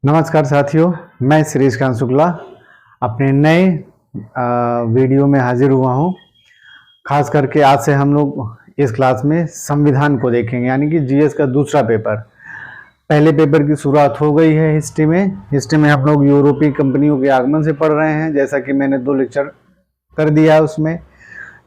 नमस्कार साथियों, मैं श्रीश कांत शुक्ला अपने नए वीडियो में हाजिर हुआ हूँ। खास करके आज से हम लोग इस क्लास में संविधान को देखेंगे, यानी कि जीएस का दूसरा पेपर। पहले पेपर की शुरुआत हो गई है हिस्ट्री में हम लोग यूरोपीय कंपनियों के आगमन से पढ़ रहे हैं। जैसा कि मैंने 2 लेक्चर कर दिया है, उसमें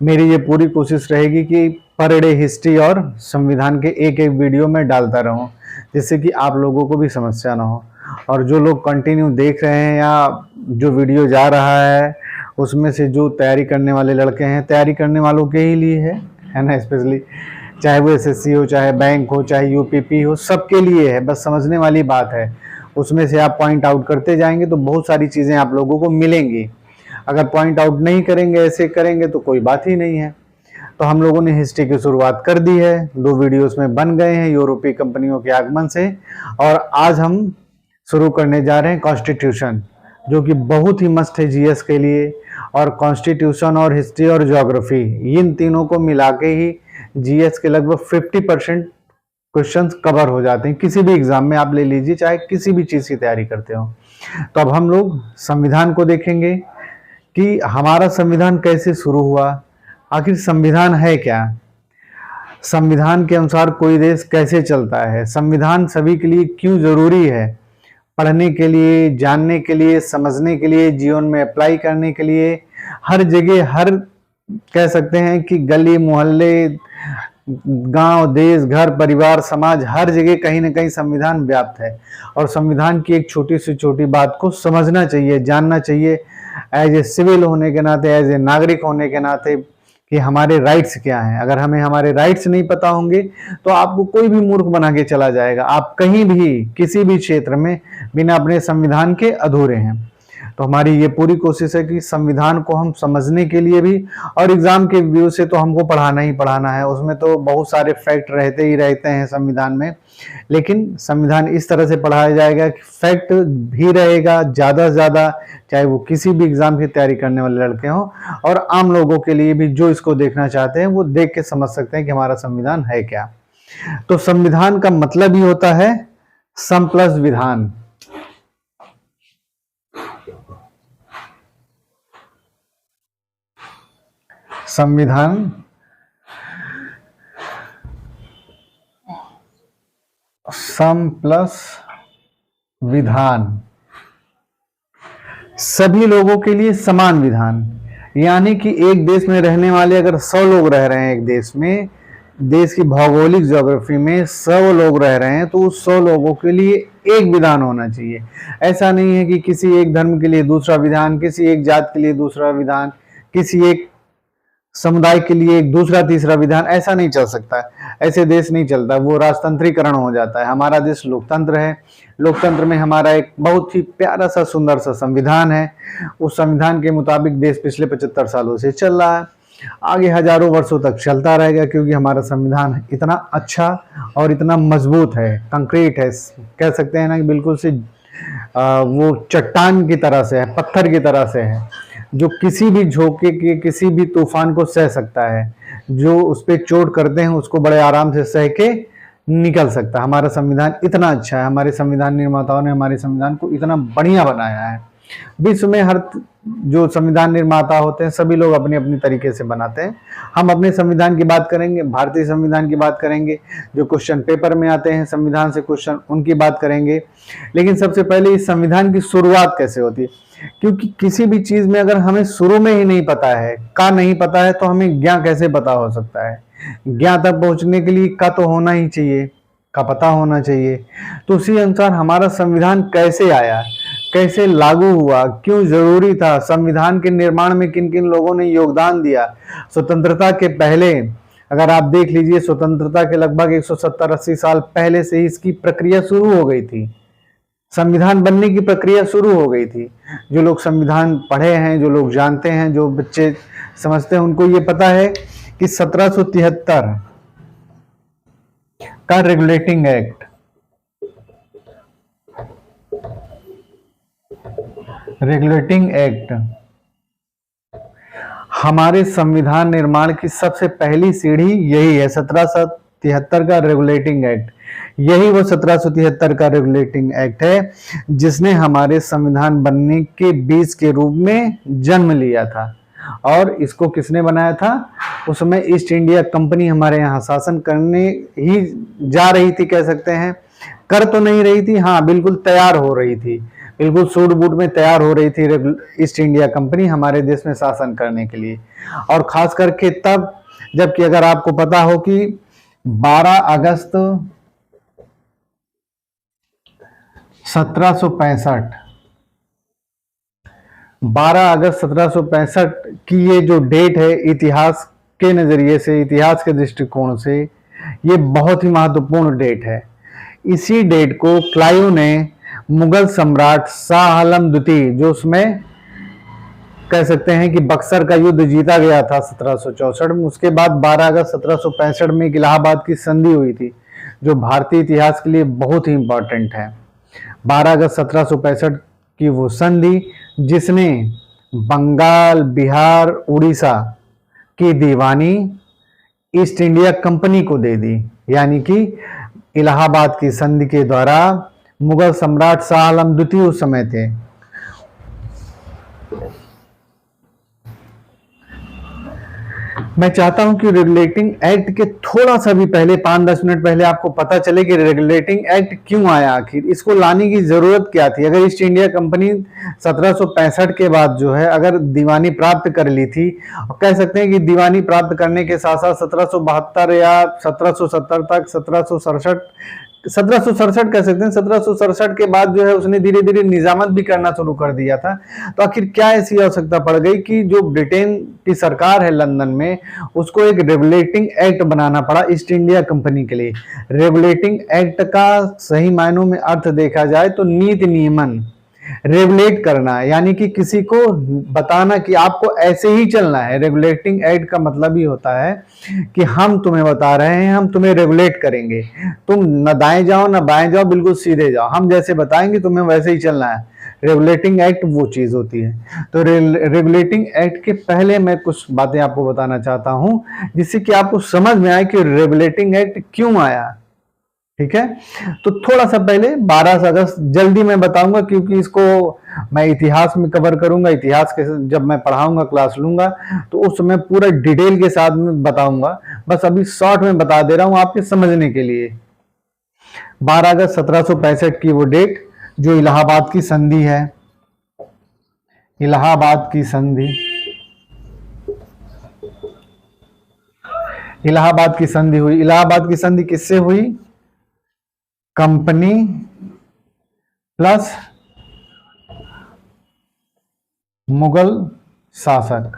मेरी ये पूरी कोशिश रहेगी कि पर डे हिस्ट्री और संविधान के एक एक वीडियो में डालता रहूं, जिससे कि आप लोगों को भी समस्या ना हो। और जो लोग कंटिन्यू देख रहे हैं या जो वीडियो जा रहा है, उसमें से जो तैयारी करने वाले लड़के हैं, तैयारी करने वालों के ही लिए है ना, स्पेशली चाहे वो एसएससी हो, चाहे बैंक हो, चाहे यूपीपी हो, सबके लिए है। बस समझने वाली बात है। उसमें से आप पॉइंट आउट करते जाएंगे तो बहुत सारी चीज़ें आप लोगों को मिलेंगी। अगर पॉइंट आउट नहीं करेंगे, ऐसे करेंगे तो कोई बात ही नहीं है। तो हम लोगों ने हिस्ट्री की शुरुआत कर दी है, 2 वीडियोस में बन गए हैं यूरोपीय कंपनियों के आगमन से। और आज हम शुरू करने जा रहे हैं कॉन्स्टिट्यूशन, जो कि बहुत ही मस्त है जीएस के लिए। और कॉन्स्टिट्यूशन और हिस्ट्री और ज्योग्राफी, इन तीनों को मिला के ही जीएस के लगभग 50% क्वेश्चंस कवर हो जाते हैं। किसी भी एग्जाम में आप ले लीजिए, चाहे किसी भी चीज़ की तैयारी करते हो। तो अब हम लोग संविधान को देखेंगे कि हमारा संविधान कैसे शुरू हुआ, आखिर संविधान है क्या, संविधान के अनुसार कोई देश कैसे चलता है, संविधान सभी के लिए क्यों जरूरी है, पढ़ने के लिए, जानने के लिए, समझने के लिए, जीवन में अप्लाई करने के लिए। हर जगह, हर कह सकते हैं कि गली मोहल्ले, गांव, देश, घर, परिवार, समाज, हर जगह कहीं ना कहीं संविधान व्याप्त है। और संविधान की एक छोटी से छोटी बात को समझना चाहिए, जानना चाहिए, एज ए सिविल होने के नाते, एज ए नागरिक होने के नाते, कि हमारे राइट्स क्या हैं। अगर हमें हमारे राइट्स नहीं पता होंगे तो आपको कोई भी मूर्ख बना के चला जाएगा। आप कहीं भी, किसी भी क्षेत्र में बिना अपने संविधान के अधूरे हैं। तो हमारी ये पूरी कोशिश है कि संविधान को हम समझने के लिए भी, और एग्जाम के व्यू से तो हमको पढ़ाना ही पढ़ाना है। उसमें तो बहुत सारे फैक्ट रहते ही रहते हैं संविधान में, लेकिन संविधान इस तरह से पढ़ाया जाएगा कि फैक्ट भी रहेगा ज़्यादा से ज़्यादा, चाहे वो किसी भी एग्जाम की तैयारी करने वाले लड़के हों, और आम लोगों के लिए भी जो इसको देखना चाहते हैं वो देख के समझ सकते हैं कि हमारा संविधान है क्या। तो संविधान का मतलब ही होता है सम प्लस विधान। संविधान सम प्लस विधान, सभी लोगों के लिए समान विधान। यानी कि एक देश में रहने वाले अगर 100 लोग रह रहे हैं एक देश में, देश की भौगोलिक ज्योग्राफी में 100 लोग रह रहे हैं, तो उस 100 लोगों के लिए एक विधान होना चाहिए। ऐसा नहीं है कि किसी एक धर्म के लिए दूसरा विधान, किसी एक जात के लिए दूसरा विधान, किसी एक समुदाय के लिए एक दूसरा तीसरा विधान, ऐसा नहीं चल सकता है। ऐसे देश नहीं चलता, वो राजतंत्रीकरण हो जाता है। हमारा देश लोकतंत्र है। लोकतंत्र में हमारा एक बहुत ही प्यारा सा, सुंदर सा संविधान है। उस संविधान के मुताबिक देश पिछले 75 सालों से चल रहा है, आगे हजारों वर्षों तक चलता रहेगा, क्योंकि हमारा संविधान इतना अच्छा और इतना मजबूत है, कंक्रीट है, कह सकते हैं ना कि बिल्कुल से वो चट्टान की तरह से है, पत्थर की तरह से है, जो किसी भी झोंके के, किसी भी तूफान को सह सकता है। जो उस पर चोट करते हैं उसको बड़े आराम से सह के निकल सकता है। हमारा संविधान इतना अच्छा है, हमारे संविधान निर्माताओं ने हमारे संविधान को इतना बढ़िया बनाया है। विश्व में हर जो संविधान निर्माता होते हैं, सभी लोग अपने अपने तरीके से बनाते हैं। हम अपने संविधान की बात करेंगे, भारतीय संविधान की बात करेंगे, जो क्वेश्चन पेपर में आते हैं संविधान से क्वेश्चन, उनकी बात करेंगे। लेकिन सबसे पहले इस संविधान की शुरुआत कैसे होती है, क्योंकि किसी भी चीज में अगर हमें शुरू में ही नहीं पता है, का नहीं पता है, तो हमें ज्ञा कैसे पता हो सकता है। ज्ञा तक पहुंचने के लिए का तो होना ही चाहिए, का पता होना चाहिए। तो उसी अनुसार हमारा संविधान कैसे आया, कैसे लागू हुआ, क्यों जरूरी था, संविधान के निर्माण में किन किन लोगों ने योगदान दिया। स्वतंत्रता के पहले अगर आप देख लीजिए, स्वतंत्रता के लगभग 170-80 साल पहले से ही इसकी प्रक्रिया शुरू हो गई थी, संविधान बनने की प्रक्रिया शुरू हो गई थी। जो लोग संविधान पढ़े हैं, जो लोग जानते हैं, जो बच्चे समझते हैं, उनको ये पता है कि 1773 का रेगुलेटिंग एक्ट, हमारे संविधान निर्माण की सबसे पहली सीढ़ी यही है। 17 1773 का रेगुलेटिंग एक्ट, यही वो 1773 का रेगुलेटिंग एक्ट है जिसने हमारे संविधान बनने के बीज के रूप में जन्म लिया था। और इसको किसने बनाया था? उसमें ईस्ट इंडिया कंपनी हमारे यहाँ शासन करने ही जा रही थी, कह सकते हैं। कर तो नहीं रही थी, हाँ बिल्कुल तैयार हो रही थी, बिल्कुल सूट बूट में तैयार हो रही थी ईस्ट इंडिया कंपनी हमारे देश में शासन करने के लिए। और खास करके तब, जबकि अगर आपको पता हो कि 12 अगस्त 1765, 12 अगस्त 1765 की ये जो डेट है, इतिहास के नजरिए से, इतिहास के दृष्टिकोण से ये बहुत ही महत्वपूर्ण डेट है। इसी डेट को क्लाइव ने मुगल सम्राट शाह आलम द्वितीय, जो उसमें कह सकते हैं कि बक्सर का युद्ध जीता गया था 1764 में, उसके बाद 12 अगस्त 1765 में इलाहाबाद की संधि हुई थी, जो भारतीय इतिहास के लिए बहुत ही इंपॉर्टेंट है। 12 अगस्त 1765 की वो संधि जिसने बंगाल, बिहार, उड़ीसा की दीवानी ईस्ट इंडिया कंपनी को दे दी। यानी कि इलाहाबाद की संधि के द्वारा मुगल सम्राट शाह आलम द्वितीय उस समय थे, मैं चाहता हूं कि रेगुलेटिंग एक्ट के थोड़ा सा भी पहले 5-10 मिनट पहले आपको पता चले कि रेगुलेटिंग एक्ट क्यों आया, आखिर इसको लाने की जरूरत क्या थी। अगर ईस्ट इंडिया कंपनी 1765 के बाद जो है अगर दीवानी प्राप्त कर ली थी, और कह सकते हैं कि दीवानी प्राप्त करने के साथ साथ 1772 या 1770 तक 1767 कह सकते हैं, 1767 के बाद जो है उसने धीरे धीरे निजामत भी करना शुरू कर दिया था। तो आखिर क्या ऐसी आवश्यकता पड़ गई कि जो ब्रिटेन की सरकार है लंदन में, उसको एक रेगुलेटिंग एक्ट बनाना पड़ा ईस्ट इंडिया कंपनी के लिए। रेगुलेटिंग एक्ट का सही मायनों में अर्थ देखा जाए तो नीति नियमन, रेगुलेट करना, यानी कि किसी को बताना कि आपको ऐसे ही चलना है। रेगुलेटिंग एक्ट का मतलब ही होता है कि हम तुम्हें बता रहे हैं, हम तुम्हें रेगुलेट करेंगे, तुम न दाएं जाओ न बाएं जाओ, बिल्कुल सीधे जाओ, हम जैसे बताएंगे तुम्हें वैसे ही चलना है। रेगुलेटिंग एक्ट वो चीज होती है। तो रेगुलेटिंग एक्ट के पहले मैं कुछ बातें आपको बताना चाहता हूं जिससे कि आपको समझ में आए कि रेगुलेटिंग एक्ट क्यों आया। ठीक है, तो थोड़ा सा पहले 12 अगस्त जल्दी मैं बताऊंगा, क्योंकि इसको मैं इतिहास में कवर करूंगा। इतिहास के जब मैं पढ़ाऊंगा, क्लास लूंगा, तो उस समय पूरा डिटेल के साथ में बताऊंगा। बस अभी शॉर्ट में बता दे रहा हूं आपके समझने के लिए। 12 अगस्त 1765 की वो डेट जो इलाहाबाद की संधि है, इलाहाबाद की संधि, इलाहाबाद की संधि हुई। इलाहाबाद की संधि किससे हुई? कंपनी प्लस मुगल शासक।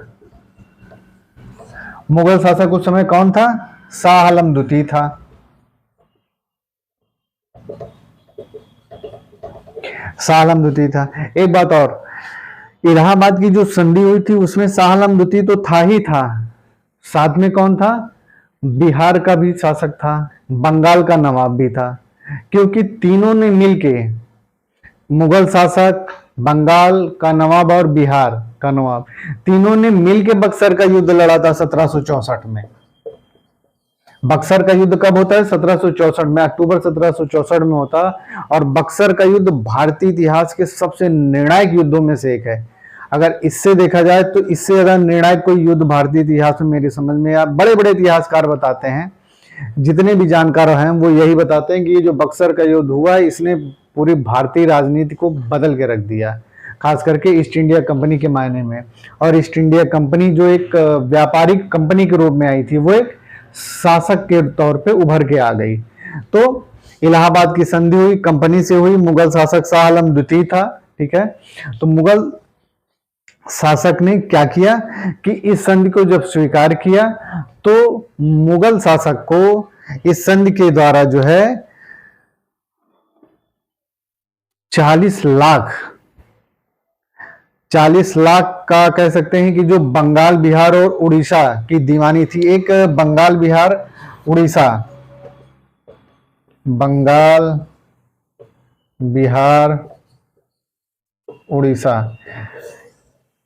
मुगल शासक उस समय कौन था? शाह आलम द्वितीय था। शाह आलम द्वितीय था। एक बात और, इलाहाबाद की जो संधि हुई थी उसमें शाह आलम द्वितीय तो था ही था, साथ में कौन था? बिहार का भी शासक था, बंगाल का नवाब भी था, क्योंकि तीनों ने मिलके, मुगल शासक, बंगाल का नवाब और बिहार का नवाब, तीनों ने मिलके बक्सर का युद्ध लड़ा था 1764 में। बक्सर का युद्ध कब होता है? 1764 में, अक्टूबर 1764 में होता। और बक्सर का युद्ध भारतीय इतिहास के सबसे निर्णायक युद्धों में से एक है। अगर इससे देखा जाए तो इससे ज्यादा निर्णायक कोई युद्ध भारतीय इतिहास में मेरी समझ में, या बड़े बड़े इतिहासकार बताते हैं, जितने भी जानकार हैं वो यही बताते हैं कि ये जो बक्सर का युद्ध हुआ है इसने पूरी भारतीय राजनीति को बदल के रख दिया, खास करके ईस्ट इंडिया कंपनी के मायने में। और ईस्ट इंडिया कंपनी जो एक व्यापारिक कंपनी के रूप में आई थी, वो एक शासक के तौर पे उभर के आ गई। तो इलाहाबाद की संधि हुई, कंपनी से हुई, मुगल शासक शाह आलम द्वितीय था। ठीक है, तो मुगल शासक ने क्या किया कि इस संधि को जब स्वीकार किया तो मुगल शासक को इस संधि के द्वारा जो है 40 लाख का कह सकते हैं कि जो बंगाल, बिहार और उड़ीसा की दीवानी थी, एक बंगाल, बिहार, उड़ीसा, बंगाल, बिहार, उड़ीसा,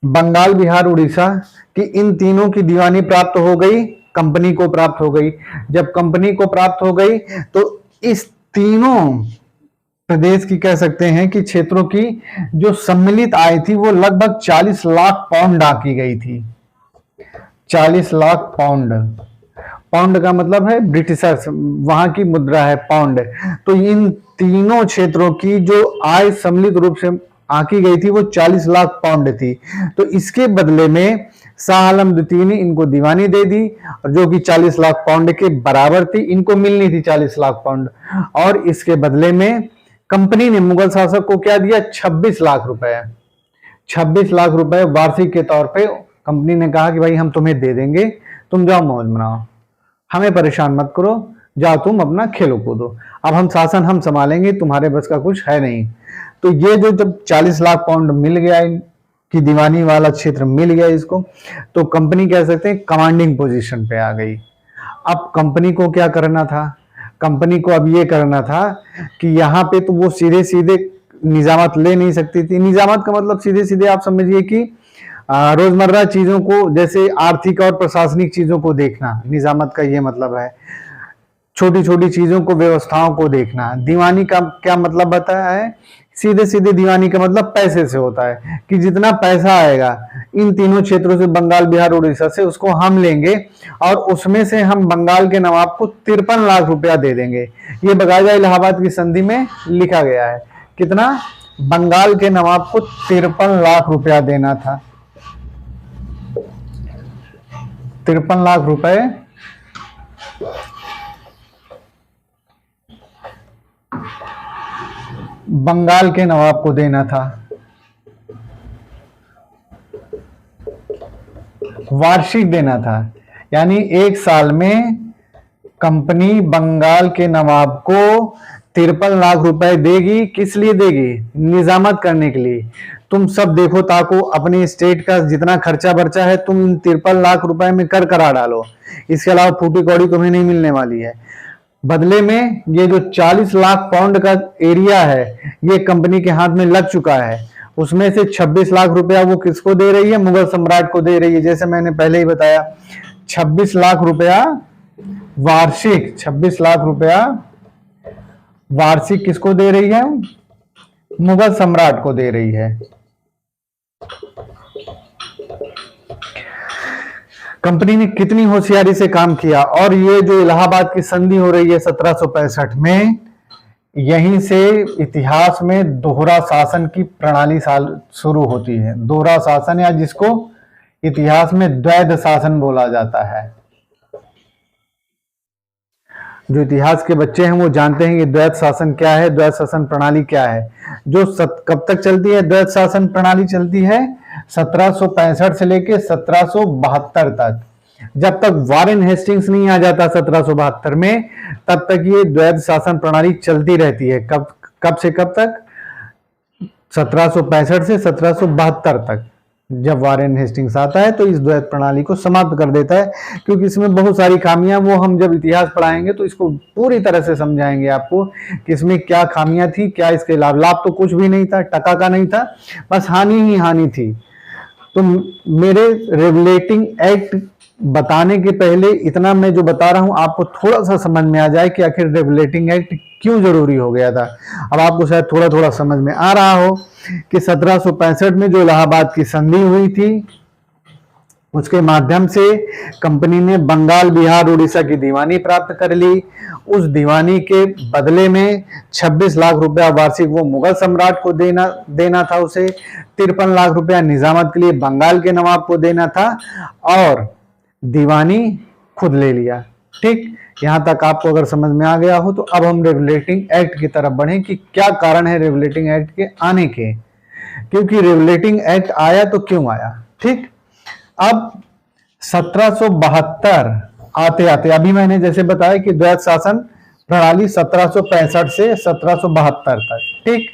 बंगाल, बिहार, उड़ीसा की इन तीनों की दीवानी प्राप्त हो गई कंपनी को प्राप्त हो गई। जब कंपनी को प्राप्त हो गई तो इस तीनों प्रदेश की कह सकते हैं कि क्षेत्रों की जो सम्मिलित आय थी वो लगभग 40 लाख पाउंड आंकी गई थी। 40 लाख पाउंड, पाउंड का मतलब है ब्रिटिशर्स, वहां की मुद्रा है पाउंड। तो इन तीनों क्षेत्रों की जो आय सम्मिलित रूप से आंकी गई थी वो 40 लाख पाउंड थी। तो इसके बदले में शाह आलम द्वितीय ने इनको दीवानी दे दी, और जो कि 40 लाख पाउंड के बराबर थी, इनको मिलनी थी 40 लाख पाउंड। और इसके बदले में कंपनी ने मुगल शासक को क्या दिया, 26 लाख रुपए। 26 लाख रुपए वार्षिक के तौर पे कंपनी ने कहा कि भाई हम तुम्हें दे देंगे, तुम जाओ मौज मनाओ, हमें परेशान मत करो, जाओ तुम अपना खेलो कूदो, अब हम शासन हम संभालेंगे, तुम्हारे बस का कुछ है नहीं। तो ये जो जब 40 लाख पाउंड मिल गया, कि दीवानी वाला क्षेत्र मिल गया इसको, तो कंपनी कह सकते हैं कमांडिंग पोजीशन पे आ गई। अब कंपनी को क्या करना था, कंपनी को अब ये करना था कि यहाँ पे तो वो सीधे सीधे निजामत ले नहीं सकती थी। निजामत का मतलब सीधे सीधे आप समझिए कि रोजमर्रा चीजों को, जैसे आर्थिक और प्रशासनिक चीजों को देखना, निजामत का ये मतलब है। छोटी छोटी चीजों को, व्यवस्थाओं को देखना। दीवानी का क्या मतलब बताया है, सीधे सीधे दीवानी का मतलब पैसे से होता है कि जितना पैसा आएगा इन तीनों क्षेत्रों से, बंगाल, बिहार, उड़ीसा से, उसको हम लेंगे और उसमें से हम बंगाल के नवाब को 53 लाख रुपया दे देंगे। ये बकायदा इलाहाबाद की संधि में लिखा गया है। कितना, बंगाल के नवाब को 53 लाख रुपया देना था। 53 लाख रुपए बंगाल के नवाब को देना था, वार्षिक देना था। यानी एक साल में कंपनी बंगाल के नवाब को 53 लाख रुपए देगी। किस लिए देगी, निजामत करने के लिए। तुम सब देखो ताको, अपने स्टेट का जितना खर्चा बर्चा है तुम इन 53 लाख रुपए में कर करा डालो, इसके अलावा फूटी कौड़ी तुम्हें नहीं मिलने वाली है। बदले में ये जो 40 लाख पाउंड का एरिया है ये कंपनी के हाथ में लग चुका है। उसमें से 26 लाख रुपया वो किसको दे रही है, मुगल सम्राट को दे रही है। जैसे मैंने पहले ही बताया, 26 लाख रुपया वार्षिक, 26 लाख रुपया वार्षिक किसको दे रही है, मुगल सम्राट को दे रही है। कंपनी ने कितनी होशियारी से काम किया। और ये जो इलाहाबाद की संधि हो रही है 1765 में, यहीं से इतिहास में दोहरा शासन की प्रणाली शुरू होती है। दोहरा शासन, या जिसको इतिहास में द्वैध शासन बोला जाता है। जो इतिहास के बच्चे हैं वो जानते हैं कि द्वैध शासन क्या है, द्वैध शासन प्रणाली क्या है। जो कब तक चलती है द्वैध शासन प्रणाली, चलती है 1765 से लेके 1772 तक। जब तक वारेन हेस्टिंग्स नहीं आ जाता 1772 में, तब तक ये द्वैध शासन प्रणाली चलती रहती है। कब से कब तक, 1765 से 1772 तक। जब वारेन हेस्टिंग्स आता है तो इस द्वैध प्रणाली को समाप्त कर देता है, क्योंकि इसमें बहुत सारी खामियां, वो हम जब इतिहास पढ़ाएंगे तो इसको पूरी तरह से समझाएंगे आपको कि इसमें क्या खामियां थी, क्या इसके लाभ। लाभ तो कुछ भी नहीं था, टका का नहीं था, बस हानि ही हानि थी। तो मेरे रेगुलेटिंग एक्ट बताने के पहले इतना मैं जो बता रहा हूं आपको थोड़ा सा समझ में आ जाए कि आखिर रेगुलेटिंग एक्ट क्यों जरूरी हो गया था। अब आपको शायद थोड़ा थोड़ा समझ में आ रहा हो कि 1765 में जो इलाहाबाद की संधि हुई थी, उसके माध्यम से कंपनी ने बंगाल, बिहार, उड़ीसा की दीवानी प्राप्त कर ली। उस दीवानी के बदले में 26 लाख रुपया वार्षिक वो मुगल सम्राट को देना था उसे। 53 लाख रुपया निजामत के लिए बंगाल के नवाब को देना था, और दीवानी खुद ले लिया। ठीक, यहां तक आपको अगर समझ में आ गया हो तो अब हम रेगुलेटिंग एक्ट की तरफ बढ़ें कि क्या कारण है रेगुलेटिंग एक्ट के आने के, क्योंकि रेगुलेटिंग एक्ट आया तो क्यों आया। ठीक, अब 1772 आते आते, अभी मैंने जैसे बताया कि द्वैध शासन प्रणाली 1765 से 1772 तक। ठीक,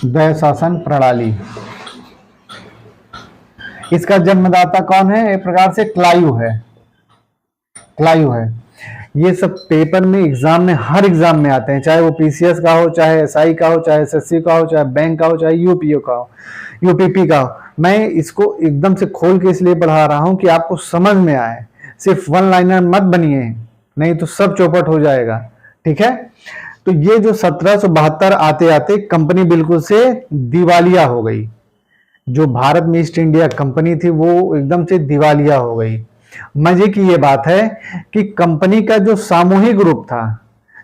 द्वैध शासन प्रणाली, इसका जन्मदाता कौन है, एक प्रकार से क्लाइव है। क्लाइव है। ये सब पेपर में, एग्जाम में, हर एग्जाम में आते हैं, चाहे वो पीसीएस का हो, चाहे एसआई का हो, चाहे एसएससी का हो, चाहे बैंक का हो, चाहे यूपीओ का हो, यूपीपी का हो। मैं इसको एकदम से खोल के इसलिए पढ़ा रहा हूं कि आपको समझ में आए, सिर्फ वन लाइनर मत बनिए, नहीं तो सब चौपट हो जाएगा। ठीक है, तो ये जो 1772 आते आते कंपनी बिल्कुल से दिवालिया हो गई। जो भारत में ईस्ट इंडिया कंपनी थी वो एकदम से दिवालिया हो गई। मजे की ये बात है कि कंपनी का जो सामूहिक ग्रुप था,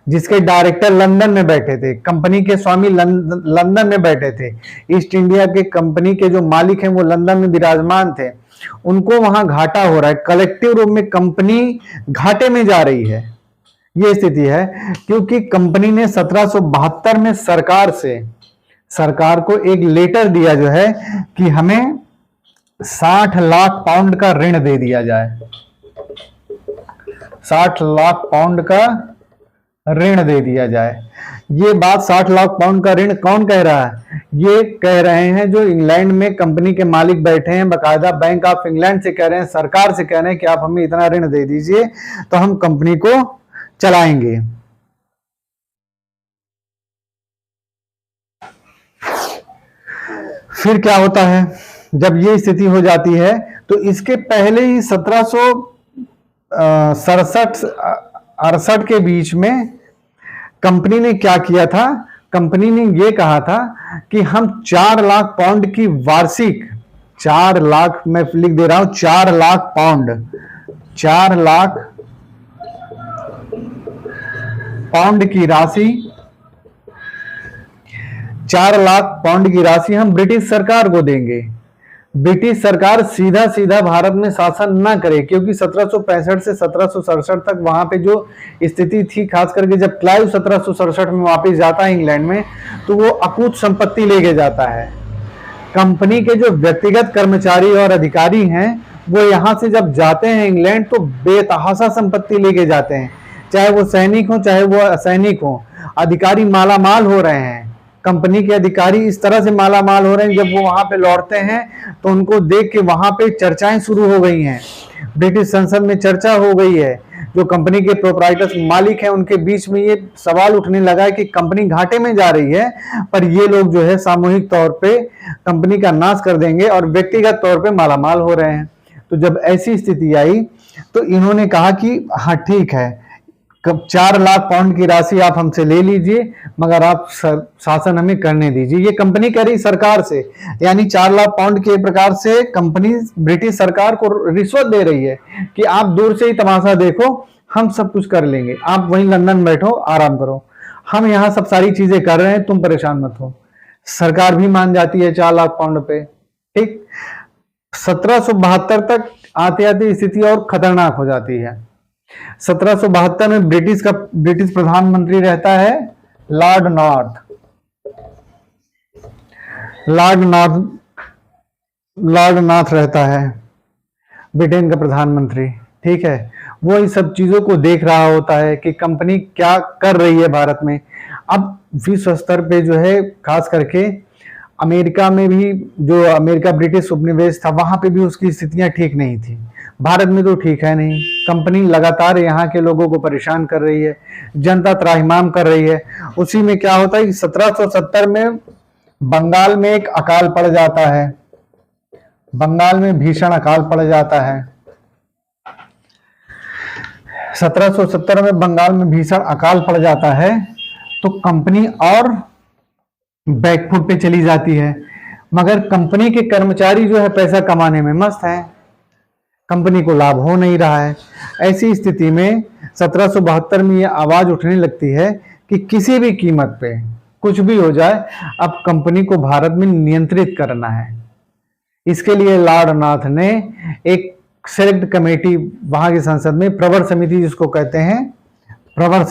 जिसके डायरेक्टर लंदन में बैठे थे, कंपनी के स्वामी लंदन में बैठे थे, ईस्ट इंडिया के कंपनी के जो मालिक हैं वो लंदन में विराजमान थे, उनको वहां घाटा हो रहा है। कलेक्टिव रूप में कंपनी घाटे में जा रही है, ये स्थिति है। क्योंकि कंपनी ने 1772 में सरकार को एक लेटर दिया जो है कि हमें 60 लाख पाउंड का ऋण दे दिया जाए। 60 लाख पाउंड का ऋण दे दिया जाए। ये बात 60 लाख पाउंड का ऋण कौन कह रहा है? ये कह रहे हैं जो इंग्लैंड में कंपनी के मालिक बैठे हैं, बकायदा बैंक ऑफ इंग्लैंड से कह रहे हैं, सरकार से कह रहे हैं कि आप हमें इतना ऋण दे दीजिए तो हम कंपनी को चलाएंगे। फिर क्या होता है जब ये स्थिति हो जाती है? तो इसके पहले ही 1767-68 के बीच में कंपनी ने क्या किया था? कंपनी ने ये कहा था कि हम 4 लाख पाउंड की वार्षिक, 4 लाख मैं लिख दे रहा हूं, 4 लाख पाउंड, 4 लाख पाउंड की राशि, 4 लाख पाउंड की राशि हम ब्रिटिश सरकार को देंगे। ब्रिटिश सरकार सीधा सीधा भारत में शासन ना करे, क्योंकि 1765 से 1767 तक वहां पे जो स्थिति थी, खास करके जब क्लाइव 1767 में वापस जाता है इंग्लैंड में, तो वो अकूत संपत्ति लेके जाता है। कंपनी के जो व्यक्तिगत कर्मचारी और अधिकारी हैं वो यहां से जब जाते हैं इंग्लैंड तो बेतहाशा संपत्ति लेके जाते हैं, चाहे वो सैनिक हो चाहे वो असैनिक हो। अधिकारी मालामाल हो रहे हैं, कंपनी के अधिकारी इस तरह से मालामाल हो रहे हैं, जब वो वहां पे लौटते हैं तो उनको देख के वहां पे चर्चाएं शुरू हो गई हैं। ब्रिटिश संसद में चर्चा हो गई है, जो कंपनी के प्रोप्राइटर्स मालिक हैं उनके बीच में ये सवाल उठने लगा है कि कंपनी घाटे में जा रही है, पर ये लोग जो है सामूहिक तौर पे कंपनी का नाश कर देंगे और व्यक्तिगत तौर पे मालामाल हो रहे हैं। तो जब ऐसी स्थिति आई तो इन्होंने कहा कि हाँ ठीक है, 4 लाख पाउंड की राशि आप हमसे ले लीजिए, मगर आप शासन हमें करने दीजिए। ये कंपनी कह रही सरकार से, यानी 4 लाख पाउंड के प्रकार से कंपनी ब्रिटिश सरकार को रिश्वत दे रही है कि आप दूर से ही तमाशा देखो, हम सब कुछ कर लेंगे, आप वहीं लंदन बैठो आराम करो, हम यहाँ सब सारी चीजें कर रहे हैं, तुम परेशान मत हो। सरकार भी मान जाती है 4 लाख पाउंड पे। ठीक, 1772 तक आते आते स्थिति और खतरनाक हो जाती है। 1772 में ब्रिटिश प्रधानमंत्री रहता है लॉर्ड नॉर्थ रहता है ब्रिटेन का प्रधानमंत्री। ठीक है, वो इन सब चीजों को देख रहा होता है कि कंपनी क्या कर रही है भारत में। अब विश्व स्तर पे जो है, खास करके अमेरिका में भी, जो अमेरिका ब्रिटिश उपनिवेश था, वहां पे भी उसकी स्थितियां ठीक नहीं थी। भारत में तो ठीक है नहीं, कंपनी लगातार यहाँ के लोगों को परेशान कर रही है, जनता त्राहिमाम कर रही है। उसी में क्या होता है कि 1770 में बंगाल में एक अकाल पड़ जाता है, बंगाल में भीषण अकाल पड़ जाता है। 1770 में बंगाल में भीषण अकाल पड़ जाता है तो कंपनी और बैकफुट पे चली जाती है, मगर कंपनी के कर्मचारी जो है पैसा कमाने में मस्त हैं, कंपनी को लाभ हो नहीं रहा है। ऐसी स्थिति में 1772 में यह आवाज उठने लगती है कि किसी भी कीमत पे कुछ भी हो जाए, अब कंपनी को भारत में नियंत्रित करना है। इसके लिए लॉर्ड नॉर्थ ने एक सेलेक्ट कमेटी वहां की संसद में, प्रवर समिति जिसको कहते हैं, प्रवर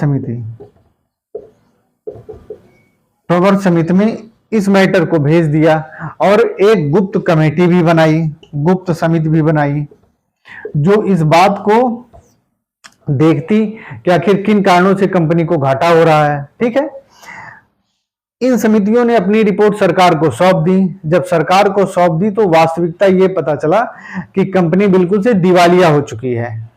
समिति में इस मैटर को भेज दिया और एक गुप्त कमेटी भी बनाई, गुप्त समिति भी बनाई, जो इस बात को देखती कि आखिर किन कारणों से कंपनी को घाटा हो रहा है। ठीक है, इन समितियों ने अपनी रिपोर्ट सरकार को सौंप दी। जब सरकार को सौंप दी तो वास्तविकता ये पता चला कि कंपनी बिल्कुल से दिवालिया हो चुकी है।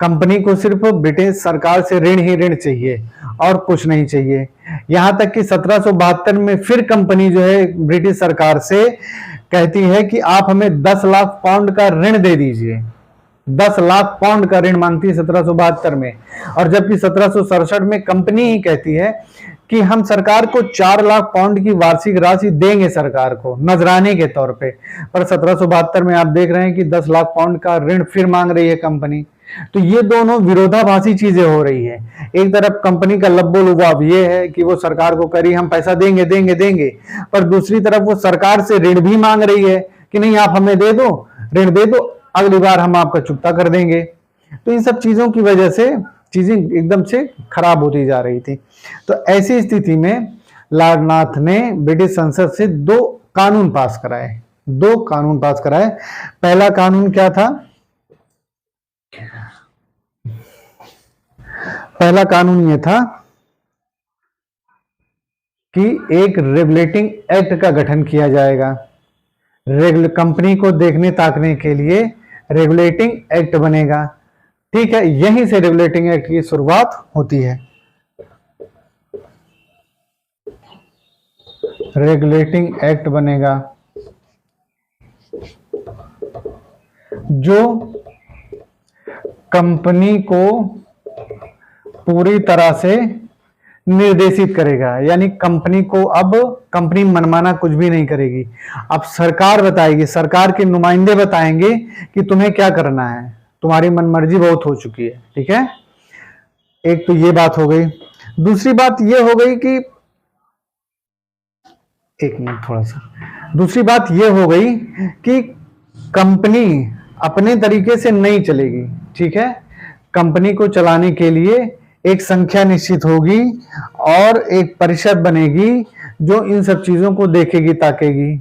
कंपनी को सिर्फ ब्रिटिश सरकार से ऋण ही ऋण चाहिए और कुछ नहीं चाहिए। यहां तक कि 1772 में फिर कंपनी जो है ब्रिटिश सरकार से कहती है कि आप हमें 10 लाख पाउंड का ऋण दे दीजिए। 10 लाख पाउंड का ऋण मांगती है 1772 में। और जबकि 1767 में कंपनी ही कहती है कि हम सरकार को 4 लाख पाउंड की वार्षिक राशि देंगे सरकार को नजराने के तौर पे। पर 1772 में आप देख रहे हैं कि 10 लाख पाउंड का ऋण फिर मांग रही है कंपनी। तो ये दोनों विरोधाभासी चीजें हो रही है। एक तरफ कंपनी का लब्बो लुबाब ये है कि वो सरकार को करी हम पैसा देंगे देंगे देंगे, पर दूसरी तरफ वो सरकार से ऋण भी मांग रही है कि नहीं आप हमें दे दो, ऋण दे दो, अगली बार हम आपका चुकता कर देंगे। तो इन सब चीजों की वजह से चीजें एकदम से खराब होती जा रही थी। तो ऐसी स्थिति में लॉर्ड नाथ ने ब्रिटिश संसद से 2 कानून पास कराए। 2 कानून पास कराए। पहला कानून क्या था? पहला कानून यह था कि एक रेगुलेटिंग एक्ट का गठन किया जाएगा। कंपनी को देखने ताकने के लिए रेगुलेटिंग एक्ट बनेगा। ठीक है, यहीं से रेगुलेटिंग एक्ट की शुरुआत होती है। रेगुलेटिंग एक्ट बनेगा जो कंपनी को पूरी तरह से निर्देशित करेगा। यानी कंपनी को अब कंपनी मनमाना कुछ भी नहीं करेगी। अब सरकार बताएगी, सरकार के नुमाइंदे बताएंगे कि तुम्हें क्या करना है, तुम्हारी मनमर्जी बहुत हो चुकी है। ठीक है, एक तो ये बात हो गई। दूसरी बात ये हो गई कि एक मिनट थोड़ा सा, दूसरी बात ये हो गई कि कंपनी अपने तरीके से नहीं चलेगी। ठीक है, कंपनी को चलाने के लिए एक संख्या निश्चित होगी और एक परिषद बनेगी जो इन सब चीजों को देखेगी ताकेगी।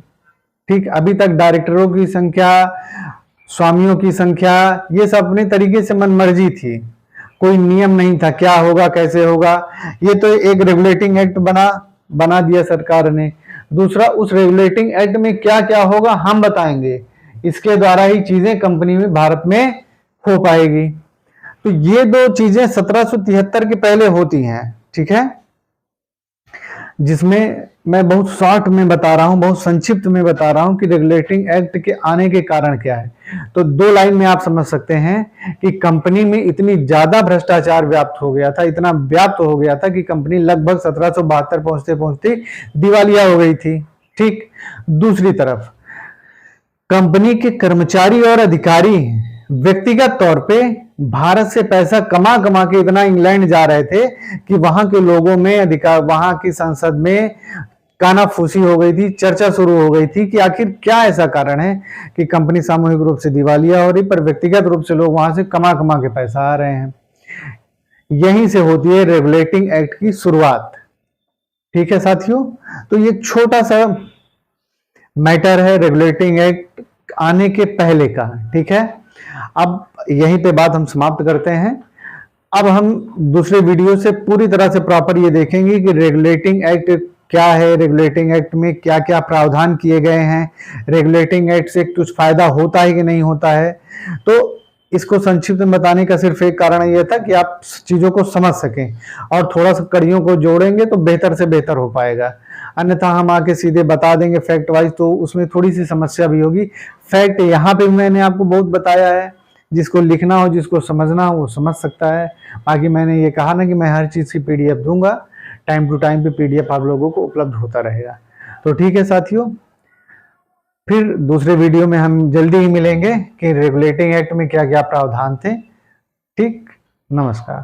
ठीक, अभी तक डायरेक्टरों की संख्या, स्वामियों की संख्या, ये सब अपने तरीके से मनमर्जी थी, कोई नियम नहीं था क्या होगा कैसे होगा। ये तो एक रेगुलेटिंग एक्ट बना दिया सरकार ने। दूसरा, उस रेगुलेटिंग एक्ट में क्या क्या होगा हम बताएंगे, इसके द्वारा ही चीजें कंपनी में भारत में हो पाएगी। तो ये 2 चीजें 1773 के पहले होती हैं। ठीक है, जिसमें मैं बहुत शॉर्ट में बता रहा हूं, बहुत संक्षिप्त में बता रहा हूं कि रेगुलेटिंग एक्ट के आने के कारण क्या है। तो 2 लाइन में आप समझ सकते हैं कि कंपनी में इतनी ज्यादा भ्रष्टाचार व्याप्त हो गया था, इतना व्याप्त हो गया था कि कंपनी लगभग 1772 पहुंचते पहुंचते दिवालिया हो गई थी। ठीक, दूसरी तरफ कंपनी के कर्मचारी और अधिकारी व्यक्तिगत तौर पे भारत से पैसा कमा कमा के इतना इंग्लैंड जा रहे थे कि वहां के लोगों में अधिकार, वहां की संसद में कानाफूसी हो गई थी, चर्चा शुरू हो गई थी कि आखिर क्या ऐसा कारण है कि कंपनी सामूहिक रूप से दिवालिया हो रही पर व्यक्तिगत रूप से लोग वहां से कमा कमा के पैसा आ रहे हैं। यहीं से होती है रेगुलेटिंग एक्ट की शुरुआत। ठीक है साथियों, तो ये छोटा सा मैटर है रेगुलेटिंग एक्ट आने के पहले का। ठीक है, अब यहीं पे बात हम समाप्त करते हैं। अब हम दूसरे वीडियो से पूरी तरह से प्रॉपर ये देखेंगे कि रेगुलेटिंग एक्ट क्या है, रेगुलेटिंग एक्ट में क्या क्या प्रावधान किए गए हैं, रेगुलेटिंग एक्ट से कुछ फायदा होता है कि नहीं होता है। तो इसको संक्षिप्त में बताने का सिर्फ एक कारण यह था कि आप चीजों को समझ सकें और थोड़ा सा कड़ियों को जोड़ेंगे तो बेहतर से बेहतर हो पाएगा। अन्यथा हम आके सीधे बता देंगे फैक्ट वाइज तो उसमें थोड़ी सी समस्या भी होगी। फैक्ट यहाँ पे मैंने आपको बहुत बताया है, जिसको लिखना हो, जिसको समझना हो वो समझ सकता है। बाकी मैंने ये कहा ना कि मैं हर चीज़ की पीडीएफ दूंगा, टाइम टू टाइम पे पीडीएफ आप लोगों को उपलब्ध होता रहेगा। तो ठीक है साथियों, फिर दूसरे वीडियो में हम जल्दी ही मिलेंगे कि रेगुलेटिंग एक्ट में क्या क्या प्रावधान थे। ठीक, नमस्कार।